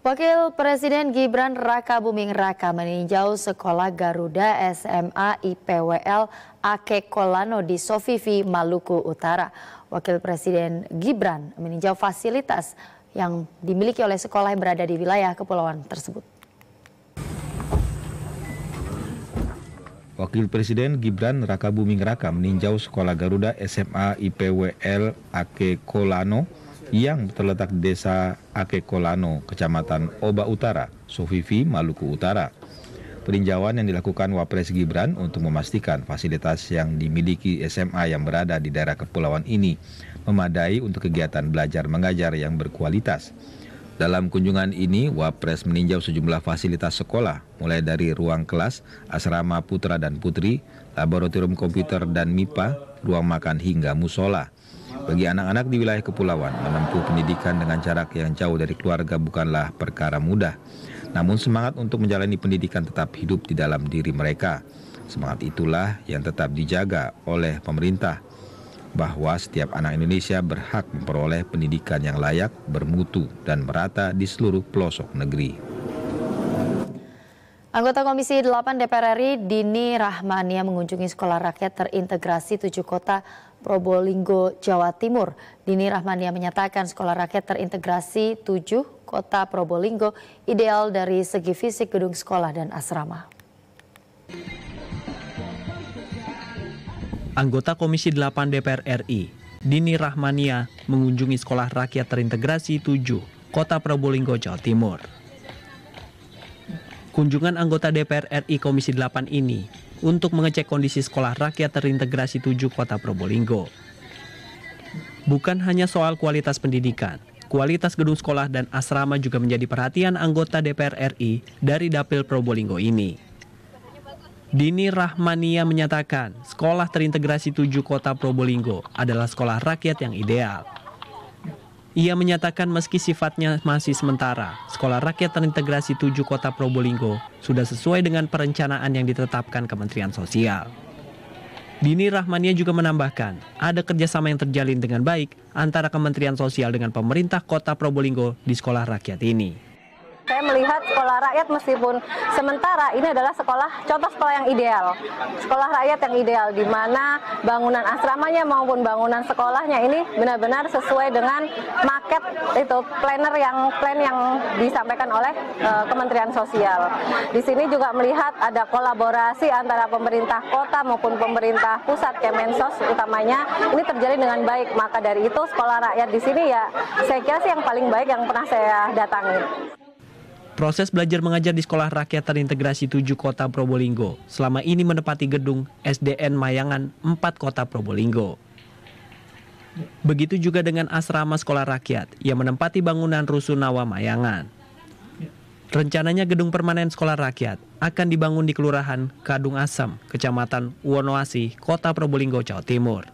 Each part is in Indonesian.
Wakil Presiden Gibran Rakabuming Raka meninjau sekolah Garuda SMA IPWL Ake Kolano di Sofifi, Maluku Utara. Wakil Presiden Gibran meninjau fasilitas yang dimiliki oleh sekolah yang berada di wilayah kepulauan tersebut. Wakil Presiden Gibran Rakabuming Raka meninjau sekolah Garuda SMA IPWL Ake Kolano yang terletak di Desa Ake Kolano, Kecamatan Oba Utara, Sofifi, Maluku Utara. Peninjauan yang dilakukan Wapres Gibran untuk memastikan fasilitas yang dimiliki SMA yang berada di daerah kepulauan ini memadai untuk kegiatan belajar mengajar yang berkualitas. Dalam kunjungan ini, Wapres meninjau sejumlah fasilitas sekolah, mulai dari ruang kelas, asrama putra dan putri, laboratorium komputer dan MIPA, ruang makan hingga musola. Bagi anak-anak di wilayah kepulauan, menempuh pendidikan dengan jarak yang jauh dari keluarga bukanlah perkara mudah. Namun semangat untuk menjalani pendidikan tetap hidup di dalam diri mereka. Semangat itulah yang tetap dijaga oleh pemerintah, bahwa setiap anak Indonesia berhak memperoleh pendidikan yang layak, bermutu, dan merata di seluruh pelosok negeri. Anggota Komisi 8 DPR RI Dini Rahmania mengunjungi sekolah rakyat terintegrasi 7 kota Probolinggo, Jawa Timur. Dini Rahmania menyatakan sekolah rakyat terintegrasi 7 kota Probolinggo ideal dari segi fisik gedung sekolah dan asrama. Anggota Komisi 8 DPR RI Dini Rahmania mengunjungi sekolah rakyat terintegrasi 7 kota Probolinggo, Jawa Timur. Kunjungan anggota DPR RI Komisi 8 ini untuk mengecek kondisi sekolah rakyat terintegrasi 7 kota Probolinggo. Bukan hanya soal kualitas pendidikan, kualitas gedung sekolah dan asrama juga menjadi perhatian anggota DPR RI dari Dapil Probolinggo ini. Dini Rahmania menyatakan sekolah terintegrasi 7 kota Probolinggo adalah sekolah rakyat yang ideal. Ia menyatakan meski sifatnya masih sementara, sekolah rakyat terintegrasi 7 kota Probolinggo sudah sesuai dengan perencanaan yang ditetapkan Kementerian Sosial. Dini Rahmania juga menambahkan, ada kerjasama yang terjalin dengan baik antara Kementerian Sosial dengan pemerintah kota Probolinggo di sekolah rakyat ini. Saya melihat sekolah rakyat meskipun sementara ini adalah contoh sekolah yang ideal. Sekolah rakyat yang ideal di mana bangunan asramanya maupun bangunan sekolahnya ini benar-benar sesuai dengan market plan yang disampaikan oleh Kementerian Sosial. Di sini juga melihat ada kolaborasi antara pemerintah kota maupun pemerintah pusat, Kemensos utamanya ini terjalin dengan baik. Maka dari itu sekolah rakyat di sini ya saya kira sih yang paling baik yang pernah saya datangi. Proses belajar mengajar di sekolah rakyat terintegrasi 7 kota Probolinggo selama ini menempati gedung SDN Mayangan 4 kota Probolinggo. Begitu juga dengan asrama sekolah rakyat yang menempati bangunan Rusunawa Mayangan. Rencananya gedung permanen sekolah rakyat akan dibangun di Kelurahan Kadung Asem, Kecamatan Wonoasi, Kota Probolinggo, Jawa Timur.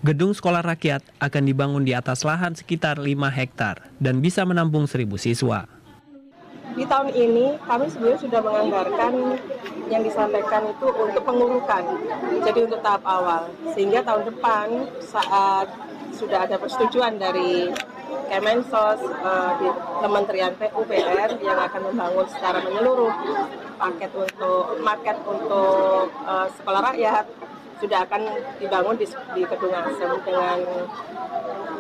Gedung sekolah rakyat akan dibangun di atas lahan sekitar 5 hektar dan bisa menampung 1.000 siswa. Di tahun ini kami sebenarnya sudah menganggarkan yang disampaikan itu untuk pengurukan, jadi untuk tahap awal. Sehingga tahun depan saat sudah ada persetujuan dari Kemensos, di Kementerian PUPR yang akan membangun secara menyeluruh market untuk sekolah rakyat, sudah akan dibangun di Kedung Asem dengan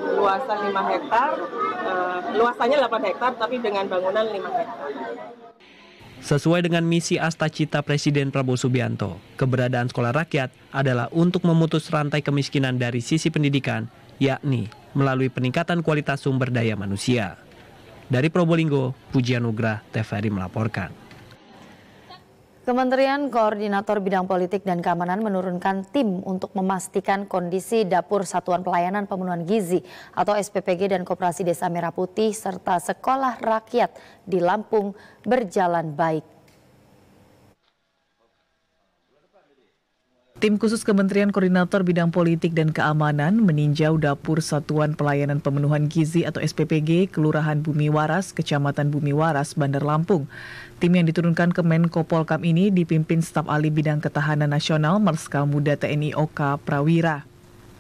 luasan 5 hektar, luasannya 8 hektar tapi dengan bangunan 5 hektar. Sesuai dengan misi Astacita Presiden Prabowo Subianto, keberadaan sekolah rakyat adalah untuk memutus rantai kemiskinan dari sisi pendidikan, yakni melalui peningkatan kualitas sumber daya manusia. Dari Probolinggo, Pujian Nugrah, TVRI melaporkan. Kementerian Koordinator Bidang Politik dan Keamanan menurunkan tim untuk memastikan kondisi Dapur Satuan Pelayanan Pemenuhan Gizi atau SPPG dan Koperasi Desa Merah Putih serta sekolah rakyat di Lampung berjalan baik. Tim khusus Kementerian Koordinator Bidang Politik dan Keamanan meninjau Dapur Satuan Pelayanan Pemenuhan Gizi atau SPPG Kelurahan Bumi Waras, Kecamatan Bumi Waras, Bandar Lampung. Tim yang diturunkan ke Menko Polkam ini dipimpin Staf Ahli Bidang Ketahanan Nasional Marskal Muda TNI OK Prawira.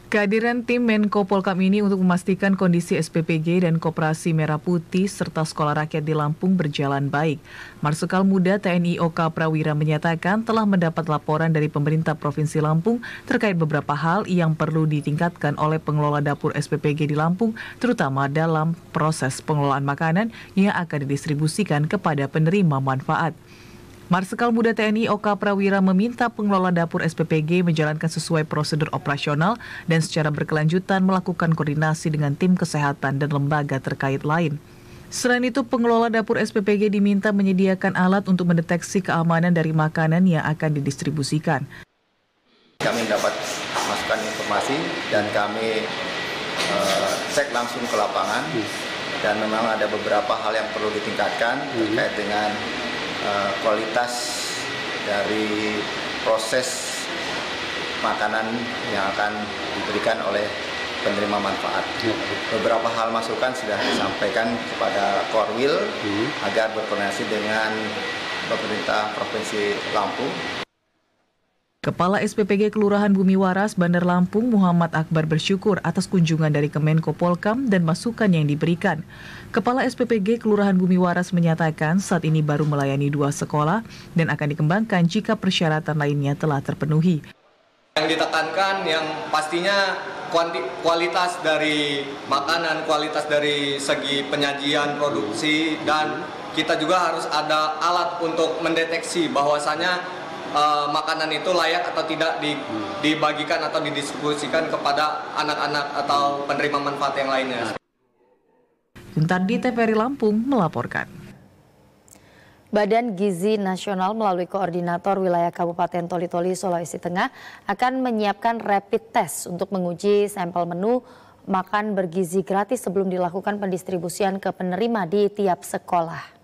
Kehadiran tim Menko Polkam ini untuk memastikan kondisi SPPG dan Koperasi Merah Putih serta Sekolah Rakyat di Lampung berjalan baik. Marsikal Muda TNI Oka Prawira menyatakan telah mendapat laporan dari pemerintah Provinsi Lampung terkait beberapa hal yang perlu ditingkatkan oleh pengelola dapur SPPG di Lampung, terutama dalam proses pengelolaan makanan yang akan didistribusikan kepada penerima manfaat. Marsikal Muda TNI Oka Prawira meminta pengelola dapur SPPG menjalankan sesuai prosedur operasional dan secara berkelanjutan melakukan koordinasi dengan tim kesehatan dan lembaga terkait lain. Selain itu, pengelola dapur SPPG diminta menyediakan alat untuk mendeteksi keamanan dari makanan yang akan didistribusikan. Kami mendapat masukan informasi dan kami cek langsung ke lapangan dan memang ada beberapa hal yang perlu ditingkatkan terkait dengan kualitas dari proses makanan yang akan diberikan oleh penerima manfaat. Beberapa hal masukan sudah disampaikan kepada Korwil agar berkoordinasi dengan pemerintah Provinsi Lampung. Kepala SPPG Kelurahan Bumi Waras, Bandar Lampung, Muhammad Akbar bersyukur atas kunjungan dari Kemenko Polkam dan masukan yang diberikan. Kepala SPPG Kelurahan Bumi Waras menyatakan saat ini baru melayani 2 sekolah dan akan dikembangkan jika persyaratan lainnya telah terpenuhi. Yang ditekankan yang pastinya kualitas dari makanan, kualitas dari segi penyajian, produksi, dan kita juga harus ada alat untuk mendeteksi bahwasanya makanan itu layak atau tidak dibagikan atau didistribusikan kepada anak-anak atau penerima manfaat yang lainnya. Juntardi, TVRI Lampung melaporkan. Badan Gizi Nasional melalui Koordinator Wilayah Kabupaten Toli-Toli, Sulawesi Tengah akan menyiapkan rapid test untuk menguji sampel menu makan bergizi gratis sebelum dilakukan pendistribusian ke penerima di tiap sekolah.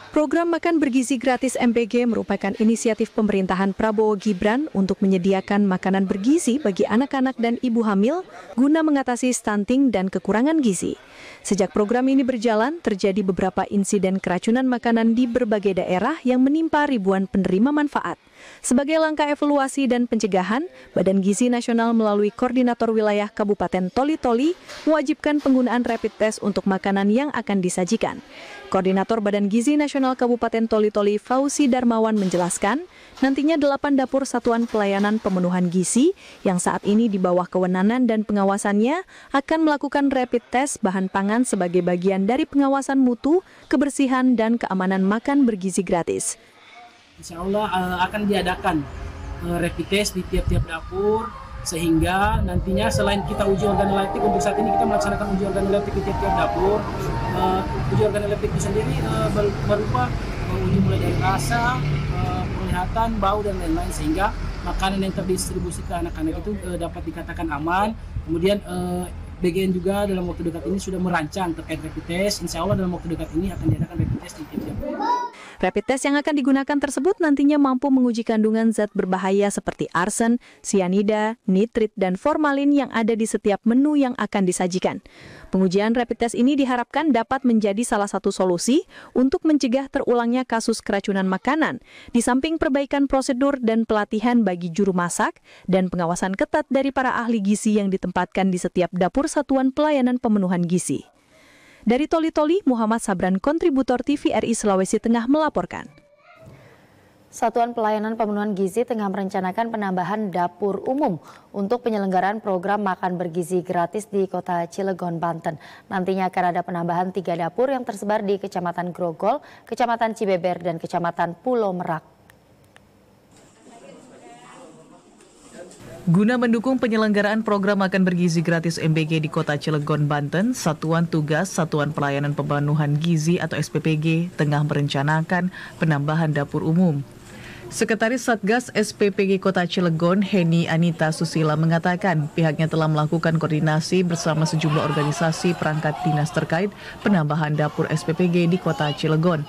Program Makan Bergizi Gratis MBG merupakan inisiatif pemerintahan Prabowo Gibran untuk menyediakan makanan bergizi bagi anak-anak dan ibu hamil guna mengatasi stunting dan kekurangan gizi. Sejak program ini berjalan, terjadi beberapa insiden keracunan makanan di berbagai daerah yang menimpa ribuan penerima manfaat. Sebagai langkah evaluasi dan pencegahan, Badan Gizi Nasional melalui Koordinator Wilayah Kabupaten Toli-Toli mewajibkan penggunaan rapid test untuk makanan yang akan disajikan. Koordinator Badan Gizi Nasional Kabupaten Toli-Toli, Fauzi Darmawan, menjelaskan, nantinya 8 dapur Satuan Pelayanan Pemenuhan Gizi yang saat ini di bawah kewenangan dan pengawasannya akan melakukan rapid test bahan pangan sebagai bagian dari pengawasan mutu, kebersihan, dan keamanan makan bergizi gratis. Insya Allah akan diadakan rapid test di tiap-tiap dapur, sehingga nantinya selain kita uji organoleptik, untuk saat ini kita melaksanakan uji organoleptik di tiap-tiap dapur. Uji organoleptik itu sendiri berupa uji mulai dari rasa, penglihatan, bau, dan lain-lain, sehingga makanan yang terdistribusi ke anak-anak itu dapat dikatakan aman. Kemudian BGN juga dalam waktu dekat ini sudah merancang terkait rapid test. Insya Allah dalam waktu dekat ini akan diadakan rapid test di tiap-tiap dapur. Rapid test yang akan digunakan tersebut nantinya mampu menguji kandungan zat berbahaya seperti arsen, sianida, nitrit, dan formalin yang ada di setiap menu yang akan disajikan. Pengujian rapid test ini diharapkan dapat menjadi salah satu solusi untuk mencegah terulangnya kasus keracunan makanan, di samping perbaikan prosedur dan pelatihan bagi juru masak dan pengawasan ketat dari para ahli gizi yang ditempatkan di setiap dapur Satuan Pelayanan Pemenuhan Gizi. Dari Toli-Toli, Muhammad Sabran, kontributor TVRI Sulawesi Tengah melaporkan. Satuan Pelayanan Pemenuhan Gizi tengah merencanakan penambahan dapur umum untuk penyelenggaraan program makan bergizi gratis di Kota Cilegon, Banten. Nantinya akan ada penambahan 3 dapur yang tersebar di Kecamatan Grogol, Kecamatan Cibeber, dan Kecamatan Pulau Merak. Guna mendukung penyelenggaraan program makan bergizi gratis MBG di Kota Cilegon, Banten, Satuan Tugas Satuan Pelayanan Pemenuhan Gizi atau SPPG tengah merencanakan penambahan dapur umum. Sekretaris Satgas SPPG Kota Cilegon, Heni Anita Susila, mengatakan pihaknya telah melakukan koordinasi bersama sejumlah organisasi perangkat dinas terkait penambahan dapur SPPG di Kota Cilegon.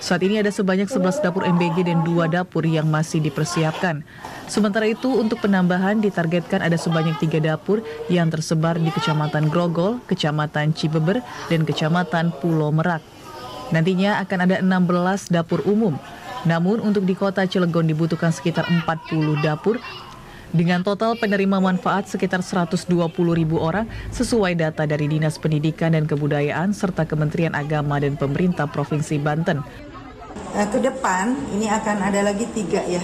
Saat ini ada sebanyak 11 dapur MBG dan 2 dapur yang masih dipersiapkan. Sementara itu, untuk penambahan ditargetkan ada sebanyak 3 dapur yang tersebar di Kecamatan Grogol, Kecamatan Cibeber, dan Kecamatan Pulau Merak. Nantinya akan ada 16 dapur umum. Namun untuk di Kota Cilegon dibutuhkan sekitar 40 dapur Dengan total penerima manfaat sekitar 120.000 orang sesuai data dari Dinas Pendidikan dan Kebudayaan serta Kementerian Agama dan Pemerintah Provinsi Banten. Ke depan ini akan ada lagi 3 ya.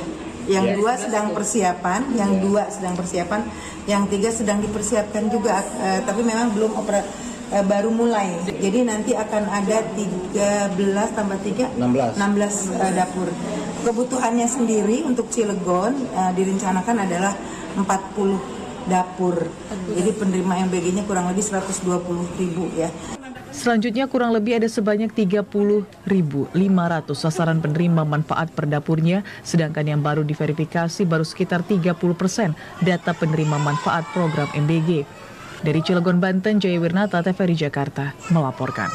Yang 2 sedang persiapan, yang 2 sedang persiapan, yang 3 sedang dipersiapkan juga, tapi memang belum baru mulai. Jadi nanti akan ada 13 tambah 3, 16 dapur. Kebutuhannya sendiri untuk Cilegon direncanakan adalah 40 dapur. Jadi penerima MBG-nya kurang lebih 120.000 ya. Selanjutnya kurang lebih ada sebanyak 30.500 sasaran penerima manfaat per dapurnya, sedangkan yang baru diverifikasi baru sekitar 30% data penerima manfaat program MBG. Dari Cilegon, Banten, Jaya Wirnata, TVRI Jakarta melaporkan.